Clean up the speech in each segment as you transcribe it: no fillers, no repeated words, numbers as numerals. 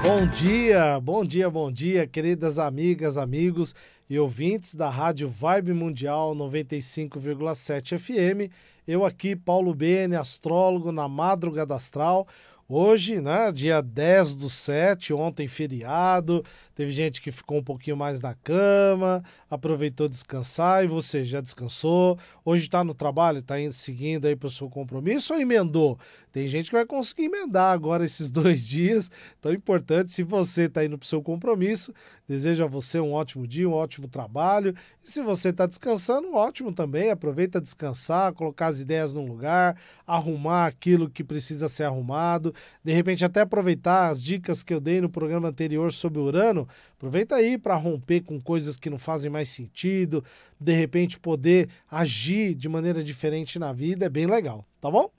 Bom dia, bom dia, queridas amigas, amigos e ouvintes da Rádio Vibe Mundial 95,7 FM. Eu aqui, Paulo Bene, astrólogo na Madrugada Astral. Hoje, né, dia 10/7, ontem feriado, teve gente que ficou um pouquinho mais na cama, aproveitou descansar, e você já descansou? Hoje está no trabalho, está seguindo aí para o seu compromisso ou emendou? Tem gente que vai conseguir emendar agora esses 2 dias, tão importante. Se você está indo para o seu compromisso, desejo a você um ótimo dia, um ótimo trabalho. E se você está descansando, ótimo também, aproveita descansar, colocar as ideias num lugar, arrumar aquilo que precisa ser arrumado, de repente até aproveitar as dicas que eu dei no programa anterior sobre Urano, aproveita aí para romper com coisas que não fazem mais sentido, de repente poder agir de maneira diferente na vida, é bem legal, tá bom?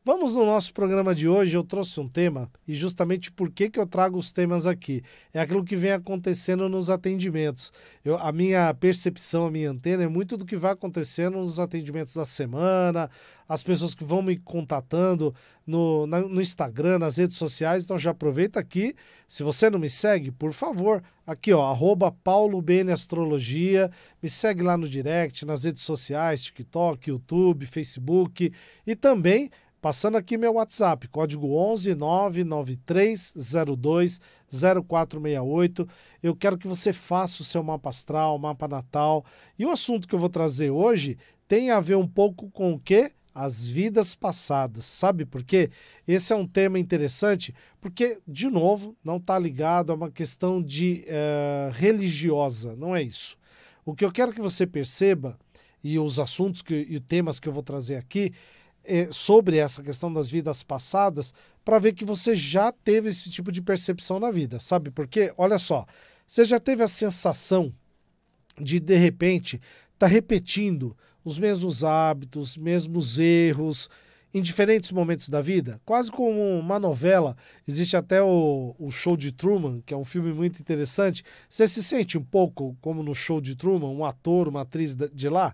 Vamos no nosso programa de hoje. Eu trouxe um tema, e justamente por que eu trago os temas aqui? É aquilo que vem acontecendo nos atendimentos. A minha percepção, a minha antena é muito do que vai acontecendo nos atendimentos da semana, as pessoas que vão me contatando no Instagram, nas redes sociais. Então já aproveita aqui, se você não me segue, por favor, aqui ó, @PauloBeneAstrologia, me segue lá no direct, nas redes sociais, TikTok, YouTube, Facebook, e também passando aqui meu WhatsApp, código 11 99302 0468. Eu quero que você faça o seu mapa astral, mapa natal. E o assunto que eu vou trazer hoje tem a ver um pouco com o quê? As vidas passadas. Sabe por quê? Esse é um tema interessante, porque, de novo, não está ligado a uma questão de religiosa, não é isso. O que eu quero que você perceba, e os assuntos e temas que eu vou trazer aqui, sobre essa questão das vidas passadas, para ver que você já teve esse tipo de percepção na vida. Sabe por quê? Olha só, você já teve a sensação de repente, estar repetindo os mesmos hábitos, mesmos erros, em diferentes momentos da vida? Quase como uma novela. Existe até o Show de Truman, que é um filme muito interessante. Você se sente um pouco como no Show de Truman, um ator, uma atriz de lá?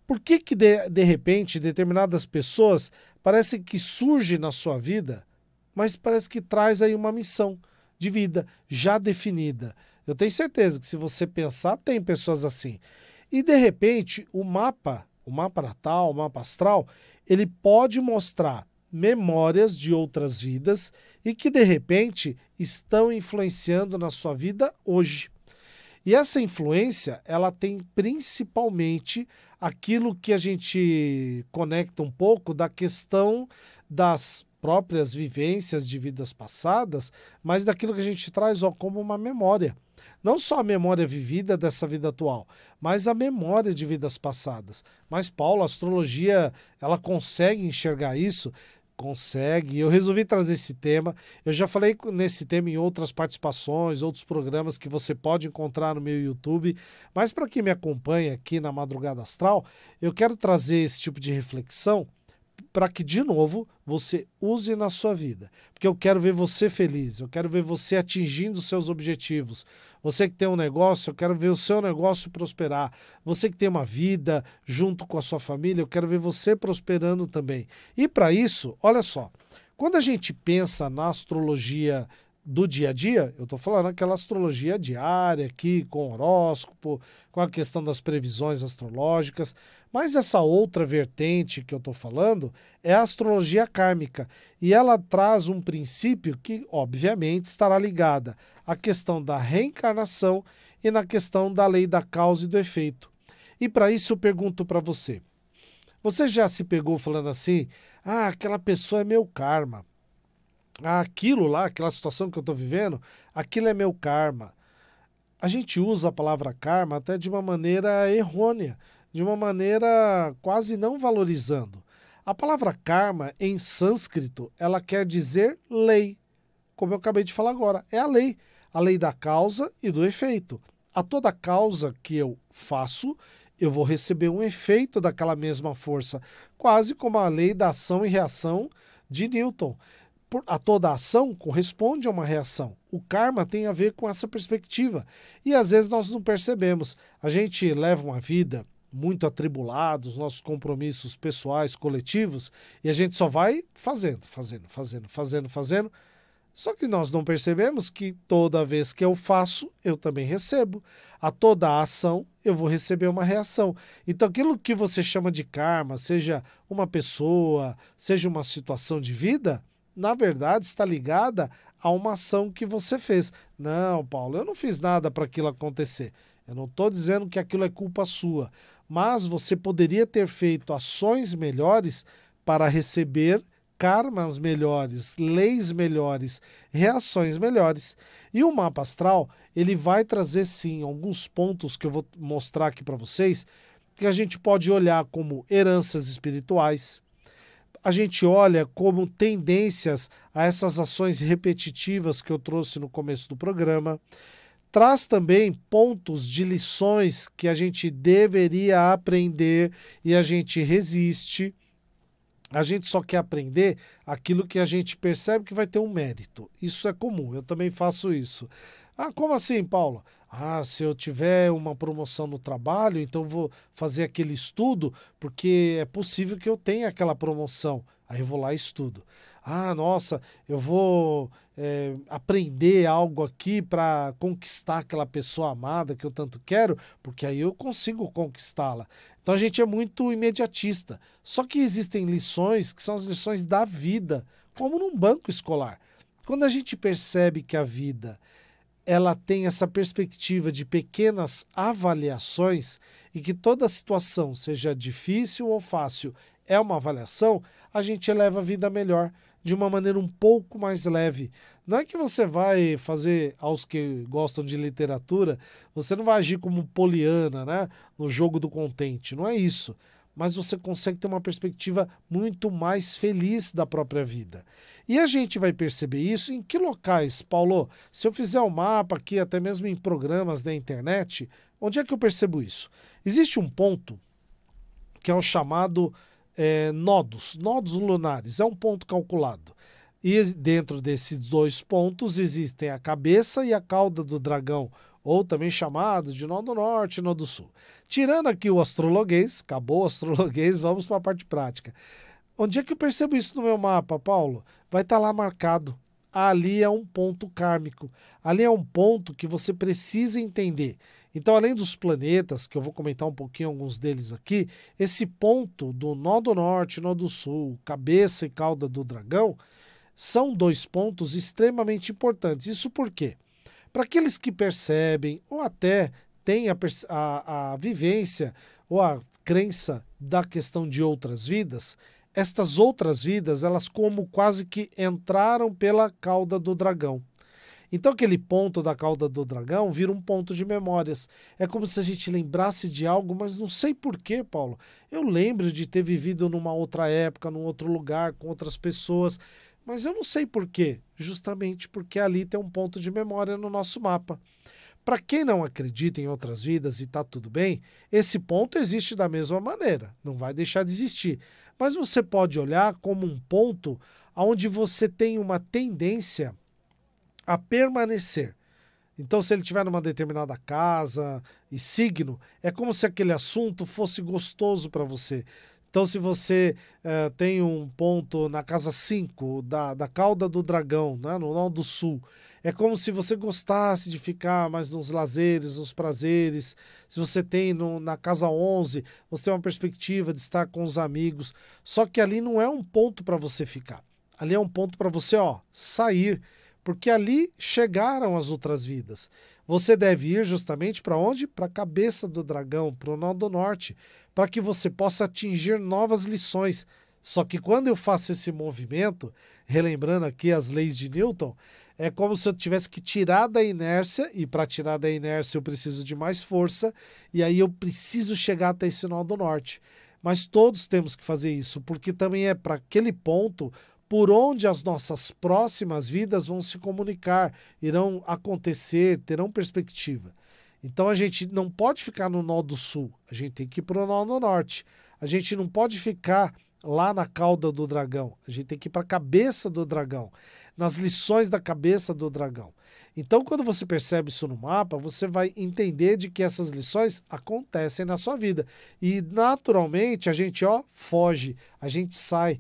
Por que de repente, determinadas pessoas parece que surge na sua vida, mas parece que traz aí uma missão de vida já definida? Eu tenho certeza que, se você pensar, tem pessoas assim. E de repente o mapa natal, o mapa astral, ele pode mostrar memórias de outras vidas e que de repente estão influenciando na sua vida hoje. E essa influência, ela tem principalmente aquilo que a gente conecta um pouco da questão das próprias vivências de vidas passadas, mas daquilo que a gente traz como uma memória. Não só a memória vivida dessa vida atual, mas a memória de vidas passadas. Mas, Paulo, a astrologia, ela consegue enxergar isso? Consegue. Eu resolvi trazer esse tema. Eu já falei nesse tema em outras participações, outros programas que você pode encontrar no meu YouTube, mas para quem me acompanha aqui na Madrugada Astral, eu quero trazer esse tipo de reflexão para que, de novo, você use na sua vida. Porque eu quero ver você feliz, eu quero ver você atingindo os seus objetivos. Você que tem um negócio, eu quero ver o seu negócio prosperar. Você que tem uma vida junto com a sua família, eu quero ver você prosperando também. E para isso, olha só, quando a gente pensa na astrologia do dia a dia, eu estou falando aquela astrologia diária aqui, com horóscopo, com a questão das previsões astrológicas, mas essa outra vertente que eu estou falando é a astrologia kármica, e ela traz um princípio que, obviamente, estará ligada à questão da reencarnação e na questão da lei da causa e do efeito. E para isso eu pergunto para você, você já se pegou falando assim, aquela pessoa é meu karma, aquilo lá, aquela situação que eu estou vivendo, aquilo é meu karma. A gente usa a palavra karma até de uma maneira errônea, de uma maneira quase não valorizando. A palavra karma, em sânscrito, ela quer dizer lei. Como eu acabei de falar agora, é a lei da causa e do efeito. A toda causa que eu faço, eu vou receber um efeito daquela mesma força, quase como a lei da ação e reação de Newton. A toda ação corresponde a uma reação. O karma tem a ver com essa perspectiva. E às vezes nós não percebemos. A gente leva uma vida muito atribulada, os nossos compromissos pessoais, coletivos, e a gente só vai fazendo. Só que nós não percebemos que toda vez que eu faço, eu também recebo. A toda ação, eu vou receber uma reação. Então, aquilo que você chama de karma, seja uma pessoa, seja uma situação de vida, na verdade está ligada a uma ação que você fez. Não, Paulo, eu não fiz nada para aquilo acontecer. Eu não estou dizendo que aquilo é culpa sua, mas você poderia ter feito ações melhores para receber karmas melhores, leis melhores, reações melhores. E o mapa astral, ele vai trazer sim alguns pontos que eu vou mostrar aqui para vocês, que a gente pode olhar como heranças espirituais, a gente olha como tendências a essas ações repetitivas que eu trouxe no começo do programa, traz também pontos de lições que a gente deveria aprender e a gente resiste. A gente só quer aprender aquilo que a gente percebe que vai ter um mérito. Isso é comum, eu também faço isso. Ah, como assim, Paulo? Ah, se eu tiver uma promoção no trabalho, então vou fazer aquele estudo, porque é possível que eu tenha aquela promoção. Aí eu vou lá e estudo. Ah, nossa, eu vou aprender algo aqui para conquistar aquela pessoa amada que eu tanto quero, porque aí eu consigo conquistá-la. Então a gente é muito imediatista. Só que existem lições que são as lições da vida, como num banco escolar. Quando a gente percebe que a vida ela tem essa perspectiva de pequenas avaliações e que toda situação, seja difícil ou fácil, é uma avaliação, a gente eleva a vida melhor, de uma maneira um pouco mais leve. Não é que você vai fazer, aos que gostam de literatura, você não vai agir como Poliana, né, no jogo do contente, não é isso. Mas você consegue ter uma perspectiva muito mais feliz da própria vida. E a gente vai perceber isso em que locais, Paulo? Se eu fizer um mapa aqui, até mesmo em programas da internet, onde é que eu percebo isso? Existe um ponto que é o chamado nodos lunares, é um ponto calculado. E dentro desses dois pontos existem a cabeça e a cauda do dragão, ou também chamado de nó do norte e nó do sul. Tirando aqui o astrologuês, acabou o astrologuês, vamos para a parte prática. Onde é que eu percebo isso no meu mapa, Paulo? Vai estar lá marcado. Ali é um ponto kármico. Ali é um ponto que você precisa entender. Então, além dos planetas, que eu vou comentar um pouquinho alguns deles aqui, esse ponto do nó do norte, nó do sul, cabeça e cauda do dragão, são dois pontos extremamente importantes. Isso por quê? Para aqueles que percebem ou até têm a vivência ou a crença da questão de outras vidas, estas outras vidas, elas como quase que entraram pela cauda do dragão. Então aquele ponto da cauda do dragão vira um ponto de memórias. É como se a gente lembrasse de algo, mas não sei porquê, Paulo. Eu lembro de ter vivido numa outra época, num outro lugar, com outras pessoas, mas eu não sei porquê. Justamente porque ali tem um ponto de memória no nosso mapa. Para quem não acredita em outras vidas e está tudo bem, esse ponto existe da mesma maneira, não vai deixar de existir. Mas você pode olhar como um ponto onde você tem uma tendência a permanecer. Então, se ele estiver numa determinada casa e signo, é como se aquele assunto fosse gostoso para você. Então, se você tem um ponto na casa 5 da cauda do dragão, né, no nó do sul, é como se você gostasse de ficar mais nos lazeres, nos prazeres. Se você tem na casa 11, você tem uma perspectiva de estar com os amigos. Só que ali não é um ponto para você ficar. Ali é um ponto para você sair. Porque ali chegaram as outras vidas. Você deve ir justamente para onde? Para a cabeça do dragão, para o nó do norte, para que você possa atingir novas lições. Só que quando eu faço esse movimento, relembrando aqui as leis de Newton, é como se eu tivesse que tirar da inércia, e para tirar da inércia eu preciso de mais força, e aí eu preciso chegar até esse nó do norte. Mas todos temos que fazer isso, porque também é para aquele ponto por onde as nossas próximas vidas vão se comunicar, irão acontecer, terão perspectiva. Então a gente não pode ficar no nó do sul, a gente tem que ir para o nó do norte. A gente não pode ficar lá na cauda do dragão, a gente tem que ir para a cabeça do dragão, nas lições da cabeça do dragão. Então quando você percebe isso no mapa, você vai entender de que essas lições acontecem na sua vida. E naturalmente a gente foge, a gente sai.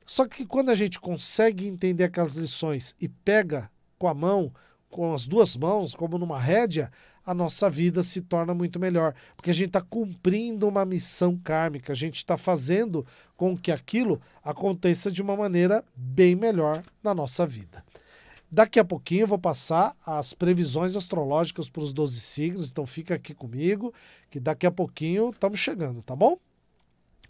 Só que quando a gente consegue entender aquelas lições e pega com a mão, com as duas mãos, como numa rédea, a nossa vida se torna muito melhor. Porque a gente está cumprindo uma missão kármica, a gente está fazendo com que aquilo aconteça de uma maneira bem melhor na nossa vida. Daqui a pouquinho eu vou passar as previsões astrológicas para os 12 signos, então fica aqui comigo, que daqui a pouquinho estamos chegando, tá bom?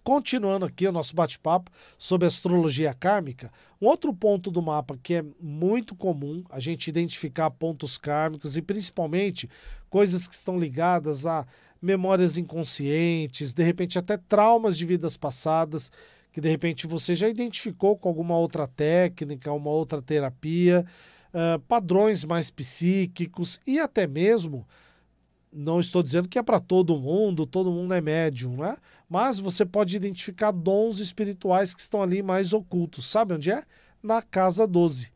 Continuando aqui o nosso bate-papo sobre astrologia kármica, um outro ponto do mapa que é muito comum a gente identificar pontos kármicos e principalmente coisas que estão ligadas a memórias inconscientes, de repente até traumas de vidas passadas, que de repente você já identificou com alguma outra técnica, uma outra terapia, padrões mais psíquicos e até mesmo, não estou dizendo que é para todo mundo é médium, né? Mas você pode identificar dons espirituais que estão ali mais ocultos. Sabe onde é? Na casa 12.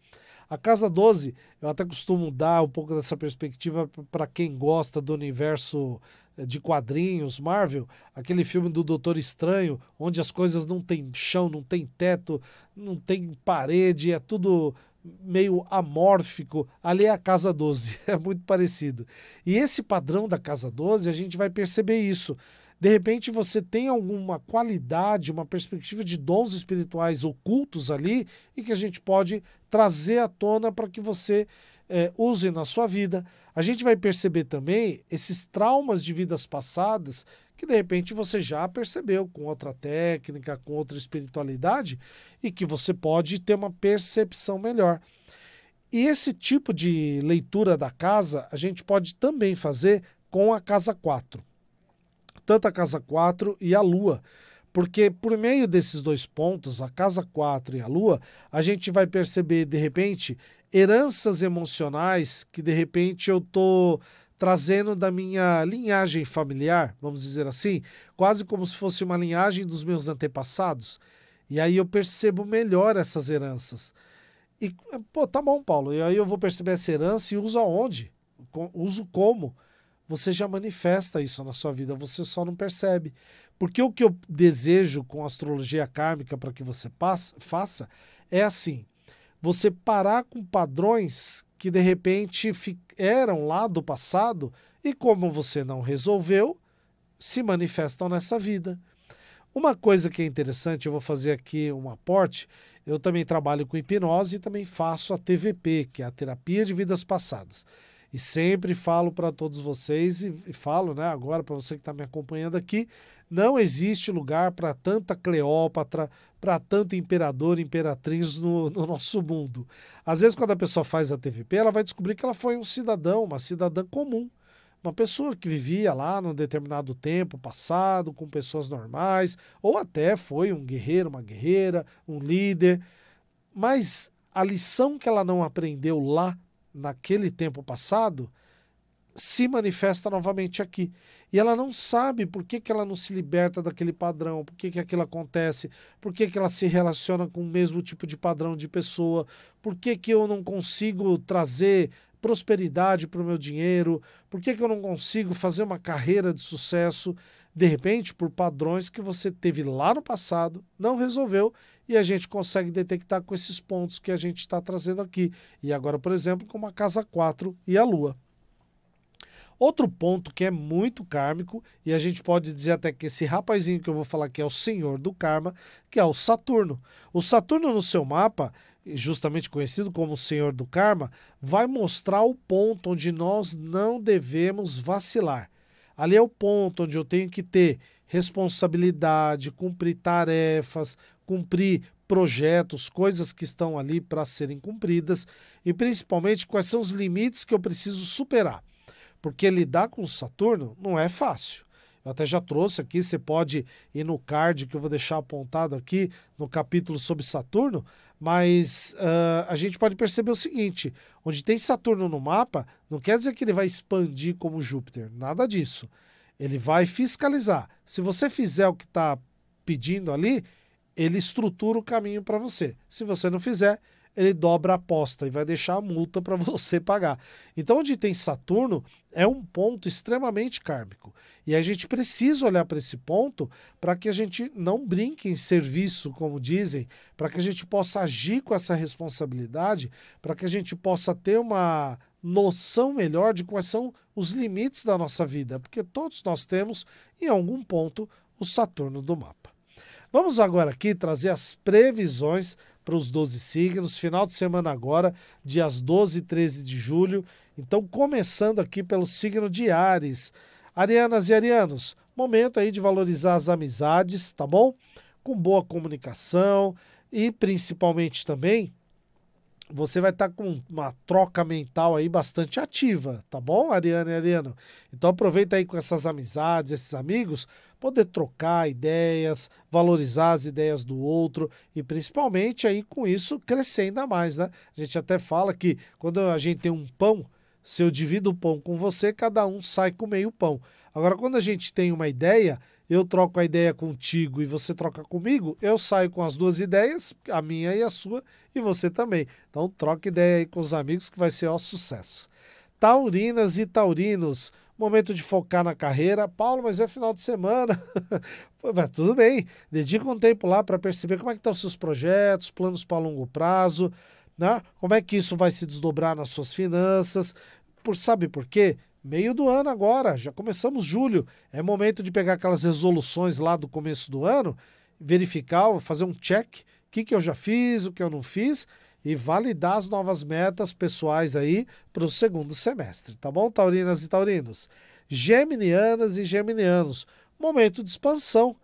A casa 12, eu até costumo dar um pouco dessa perspectiva para quem gosta do universo de quadrinhos, Marvel, aquele filme do Doutor Estranho, onde as coisas não tem chão, não tem teto, não tem parede, é tudo meio amórfico. Ali é a casa 12, é muito parecido. E esse padrão da casa 12, a gente vai perceber isso. De repente você tem alguma qualidade, uma perspectiva de dons espirituais ocultos ali e que a gente pode trazer à tona para que você use na sua vida. A gente vai perceber também esses traumas de vidas passadas que de repente você já percebeu com outra técnica, com outra espiritualidade e que você pode ter uma percepção melhor. E esse tipo de leitura da casa a gente pode também fazer com a casa 4. Tanto a casa 4 e a lua, porque por meio desses dois pontos, a casa 4 e a lua, a gente vai perceber de repente heranças emocionais que de repente eu estou trazendo da minha linhagem familiar, vamos dizer assim, quase como se fosse uma linhagem dos meus antepassados. E aí eu percebo melhor essas heranças. E, pô, tá bom, Paulo, e aí eu vou perceber essa herança e uso aonde? Uso como? Você já manifesta isso na sua vida, você só não percebe. Porque o que eu desejo com a astrologia kármica para que você faça é assim, você parar com padrões que de repente eram lá do passado e como você não resolveu, se manifestam nessa vida. Uma coisa que é interessante, eu vou fazer aqui um aporte, eu também trabalho com hipnose e também faço a TVP, que é a terapia de vidas passadas. E sempre falo para todos vocês, e falo, né, agora para você que está me acompanhando aqui, não existe lugar para tanta Cleópatra, para tanto imperador e imperatriz no nosso mundo. Às vezes, quando a pessoa faz a TVP, ela vai descobrir que ela foi um cidadão, uma cidadã comum. Uma pessoa que vivia lá num determinado tempo passado, com pessoas normais, ou até foi um guerreiro, uma guerreira, um líder. Mas a lição que ela não aprendeu lá, naquele tempo passado, se manifesta novamente aqui. E ela não sabe por que ela não se liberta daquele padrão, por que aquilo acontece, por que ela se relaciona com o mesmo tipo de padrão de pessoa, por que eu não consigo trazer prosperidade para o meu dinheiro, por que eu não consigo fazer uma carreira de sucesso, de repente, por padrões que você teve lá no passado, não resolveu, e a gente consegue detectar com esses pontos que a gente está trazendo aqui. E agora, por exemplo, com a casa 4 e a lua. Outro ponto que é muito kármico, e a gente pode dizer até que esse rapazinho que eu vou falar que é o senhor do karma, que é o Saturno. O Saturno no seu mapa, justamente conhecido como o senhor do karma, vai mostrar o ponto onde nós não devemos vacilar. Ali é o ponto onde eu tenho que ter responsabilidade, cumprir tarefas, cumprir projetos, coisas que estão ali para serem cumpridas e principalmente quais são os limites que eu preciso superar. Porque lidar com o Saturno não é fácil. Eu até já trouxe aqui, você pode ir no card que eu vou deixar apontado aqui no capítulo sobre Saturno, mas a gente pode perceber o seguinte, onde tem Saturno no mapa, não quer dizer que ele vai expandir como Júpiter, nada disso. Ele vai fiscalizar. Se você fizer o que está pedindo ali, ele estrutura o caminho para você. Se você não fizer, ele dobra a aposta e vai deixar a multa para você pagar. Então, onde tem Saturno, é um ponto extremamente kármico. E a gente precisa olhar para esse ponto para que a gente não brinque em serviço, como dizem, para que a gente possa agir com essa responsabilidade, para que a gente possa ter uma noção melhor de quais são os limites da nossa vida, porque todos nós temos, em algum ponto, o Saturno do mapa. Vamos agora aqui trazer as previsões para os 12 signos, final de semana agora, dias 12 e 13 de julho. Então, começando aqui pelo signo de Áries. Arianas e arianos, momento aí de valorizar as amizades, tá bom? Com boa comunicação e principalmente também você vai estar com uma troca mental aí bastante ativa, tá bom, Ariana e Ariano? Então aproveita aí com essas amizades, esses amigos, poder trocar ideias, valorizar as ideias do outro e principalmente aí com isso crescer ainda mais, né? A gente até fala que quando a gente tem um pão, se eu divido o pão com você, cada um sai com meio pão. Agora, quando a gente tem uma ideia, eu troco a ideia contigo e você troca comigo, eu saio com as duas ideias, a minha e a sua, e você também. Então, troca ideia aí com os amigos que vai ser ó sucesso. Taurinas e taurinos, momento de focar na carreira. Paulo, mas é final de semana. Pô, mas tudo bem, dedica um tempo lá para perceber como é que estão os seus projetos, planos para longo prazo, né? Como é que isso vai se desdobrar nas suas finanças. Sabe por quê? Meio do ano agora, já começamos julho, é momento de pegar aquelas resoluções lá do começo do ano, verificar, fazer um check, o que eu já fiz, o que eu não fiz, e validar as novas metas pessoais aí para o segundo semestre, tá bom, taurinas e taurinos? Geminianas e geminianos, momento de expansão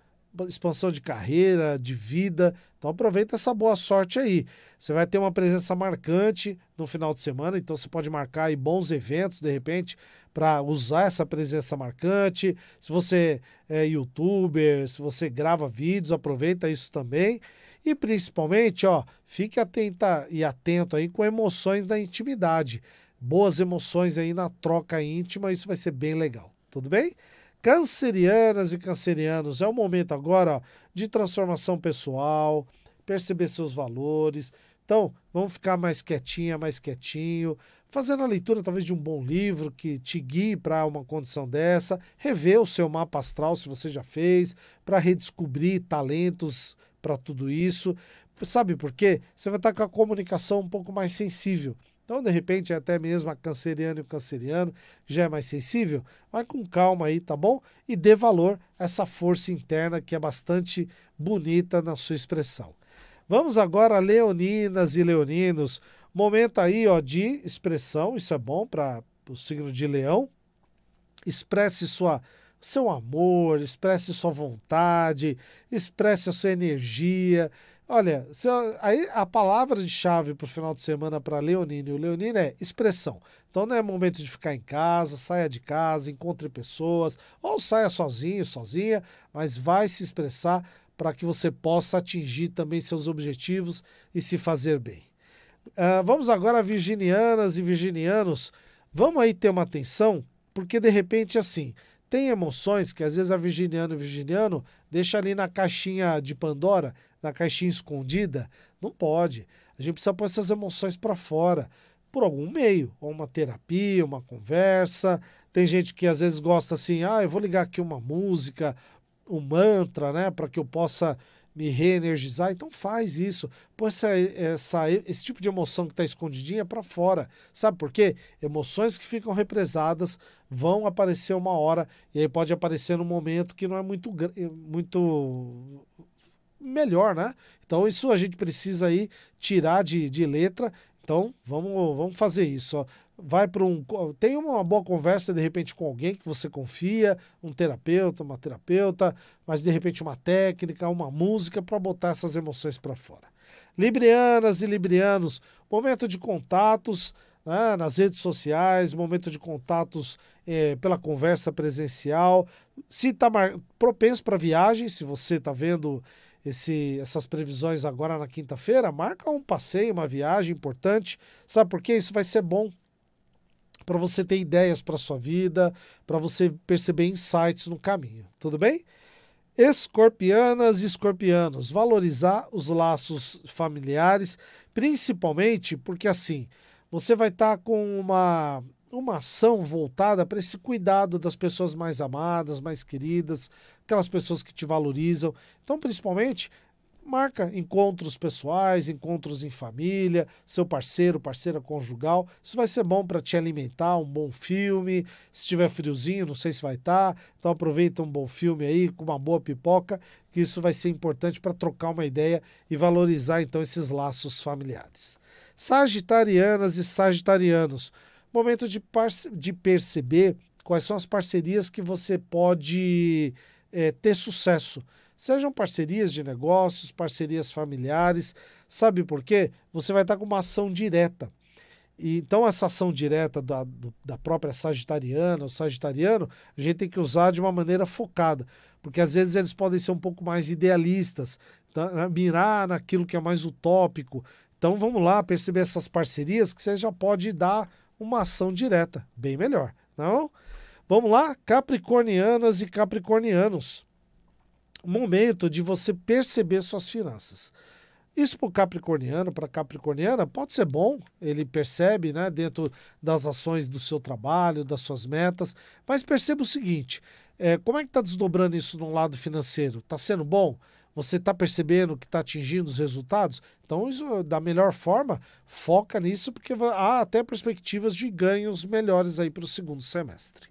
de carreira, de vida, então aproveita essa boa sorte aí. Você vai ter uma presença marcante no final de semana, então você pode marcar aí bons eventos, de repente, para usar essa presença marcante. Se você é youtuber, se você grava vídeos, aproveita isso também. E principalmente, ó, fique atenta e atento aí com emoções da intimidade. Boas emoções aí na troca íntima, isso vai ser bem legal. Tudo bem? Cancerianas e cancerianos, é o momento agora ó, de transformação pessoal, perceber seus valores. Então, vamos ficar mais quietinha, mais quietinho, fazendo a leitura talvez de um bom livro que te guie para uma condição dessa, rever o seu mapa astral, se você já fez, para redescobrir talentos para tudo isso. Sabe por quê? Você vai estar com a comunicação um pouco mais sensível. Então, de repente, até mesmo a canceriana e o canceriano já é mais sensível, vai com calma aí, tá bom? E dê valor a essa força interna que é bastante bonita na sua expressão. Vamos agora, leoninas e leoninos, momento aí ó, de expressão, isso é bom para o signo de leão, expresse seu amor, expresse sua vontade, expresse a sua energia. Olha, aí a palavra de chave para o final de semana para leonino e o leonino é expressão. Então não é momento de ficar em casa, saia de casa, encontre pessoas, ou saia sozinho, sozinha, mas vai se expressar para que você possa atingir também seus objetivos e se fazer bem. Vamos agora, virginianas e virginianos, vamos aí ter uma atenção, porque de repente assim, tem emoções que às vezes a virginiana e o virginiano deixa ali na caixinha de Pandora, na caixinha escondida, não pode. A gente precisa pôr essas emoções para fora, por algum meio, ou uma terapia, uma conversa. Tem gente que às vezes gosta assim, eu vou ligar aqui uma música, um mantra, né, para que eu possa me reenergizar. Então faz isso, põe esse tipo de emoção que está escondidinha para fora. Sabe por quê? Emoções que ficam represadas vão aparecer uma hora, e aí pode aparecer num momento que não é muito melhor, né? Então isso a gente precisa aí tirar de letra. Então vamos fazer isso, ó. Tenha uma boa conversa de repente com alguém que você confia, um terapeuta, uma terapeuta, mas de repente uma técnica, uma música para botar essas emoções para fora. Librianas e librianos, momento de contatos, né, nas redes sociais, momento de contatos pela conversa presencial. Se está propenso para viagem, se você está vendo essas previsões agora na quinta-feira, marca um passeio, uma viagem importante. Sabe por quê? Isso vai ser bom para você ter ideias para sua vida, para você perceber insights no caminho. Tudo bem? Escorpianas e escorpianos, valorizar os laços familiares, Principalmente porque assim, você vai estar com uma ação voltada para esse cuidado das pessoas mais amadas, mais queridas, aquelas pessoas que te valorizam. Então, principalmente, marca encontros pessoais, encontros em família, seu parceiro, parceira conjugal. Isso vai ser bom para te alimentar, um bom filme. Se tiver friozinho, não sei se vai estar, então aproveita um bom filme aí com uma boa pipoca, que isso vai ser importante para trocar uma ideia e valorizar então esses laços familiares. Sagitarianas e sagitarianos, momento de perceber quais são as parcerias que você pode ter sucesso. Sejam parcerias de negócios, parcerias familiares. Sabe por quê? Você vai estar com uma ação direta. E, então, essa ação direta da própria sagitariana ou sagitariano, a gente tem que usar de uma maneira focada. Porque às vezes eles podem ser um pouco mais idealistas, tá? Mirar naquilo que é mais utópico. Então, vamos lá perceber essas parcerias que você já pode dar uma ação direta, bem melhor. Não? Vamos lá, capricornianas e capricornianos. Momento de você perceber suas finanças. Isso para o capricorniano, para a capricorniana, pode ser bom, ele percebe, né, dentro das ações do seu trabalho, das suas metas, mas perceba o seguinte, como é que está desdobrando isso no lado financeiro? Está sendo bom? Você está percebendo que está atingindo os resultados? Então, isso, da melhor forma, foca nisso, porque há até perspectivas de ganhos melhores aí para o segundo semestre.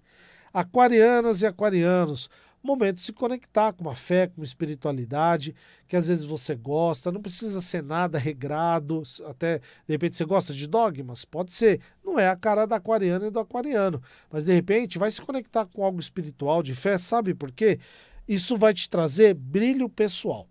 Aquarianas e aquarianos, momento de se conectar com uma fé, com uma espiritualidade, que às vezes você gosta, não precisa ser nada regrado, até de repente você gosta de dogmas, pode ser, não é a cara da aquariana e do aquariano, mas de repente vai se conectar com algo espiritual, de fé, sabe por quê? Isso vai te trazer brilho pessoal.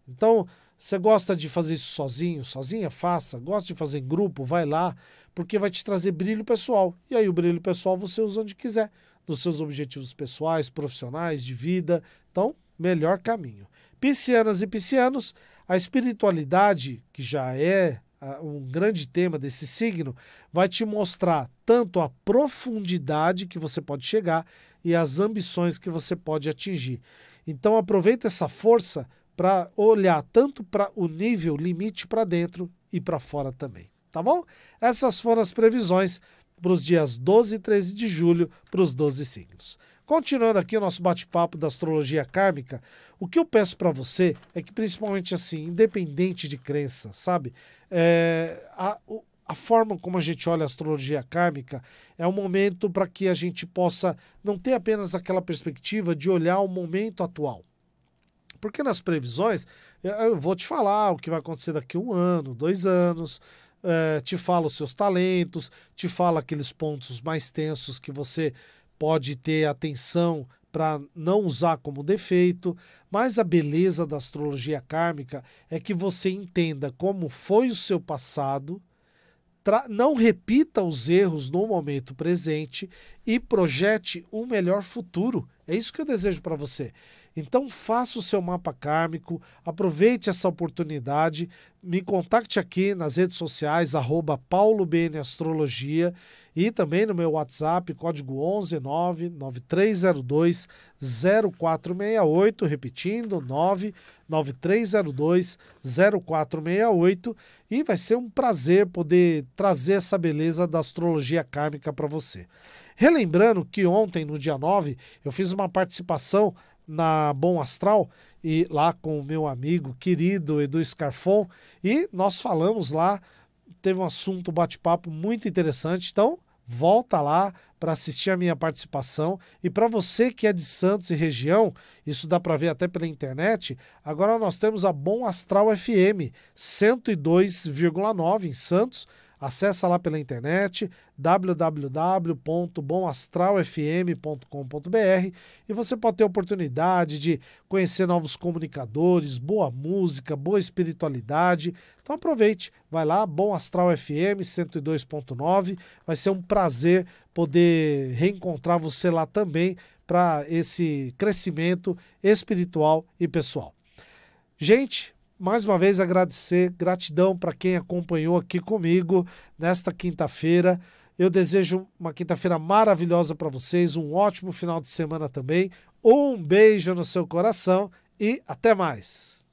Então, você gosta de fazer isso sozinho, sozinha, faça, gosta de fazer em grupo, vai lá, porque vai te trazer brilho pessoal, e aí o brilho pessoal você usa onde quiser, dos seus objetivos pessoais, profissionais, de vida. Então, melhor caminho. Piscianas e piscianos, a espiritualidade, que já é um grande tema desse signo, vai te mostrar tanto a profundidade que você pode chegar e as ambições que você pode atingir. Então, aproveita essa força para olhar tanto para o nível limite para dentro e para fora também. Tá bom? Essas foram as previsões para os dias 12 e 13 de julho, para os 12 signos. Continuando aqui o nosso bate-papo da astrologia kármica, o que eu peço para você é que, principalmente assim, independente de crença, sabe? A forma como a gente olha a astrologia kármica é um momento para que a gente possa não ter apenas aquela perspectiva de olhar o momento atual. Porque nas previsões, eu vou te falar o que vai acontecer daqui a 1 ano, 2 anos, te fala os seus talentos, te fala aqueles pontos mais tensos que você pode ter atenção para não usar como defeito, mas a beleza da astrologia kármica é que você entenda como foi o seu passado, não repita os erros no momento presente e projete um melhor futuro. É isso que eu desejo para você. Então faça o seu mapa kármico, aproveite essa oportunidade, me contacte aqui nas redes sociais, @paulobnastrologia e também no meu WhatsApp, código 11 99302 0468, repetindo, 99302 0468, e vai ser um prazer poder trazer essa beleza da astrologia kármica para você. Relembrando que ontem, no dia 9, eu fiz uma participação na Bom Astral, e lá com o meu amigo querido Edu Scarfon, e nós falamos lá, teve um assunto, bate-papo muito interessante, então volta lá para assistir a minha participação. E para você que é de Santos e região, isso dá para ver até pela internet, agora nós temos a Bom Astral FM 102,9 em Santos. Acessa lá pela internet, www.bomastralfm.com.br, e você pode ter a oportunidade de conhecer novos comunicadores, boa música, boa espiritualidade. Então aproveite, vai lá, Bom Astral FM 102,9, vai ser um prazer poder reencontrar você lá também para esse crescimento espiritual e pessoal. Gente, mais uma vez agradecer, gratidão para quem acompanhou aqui comigo nesta quinta-feira. Eu desejo uma quinta-feira maravilhosa para vocês, um ótimo final de semana também. Um beijo no seu coração e até mais!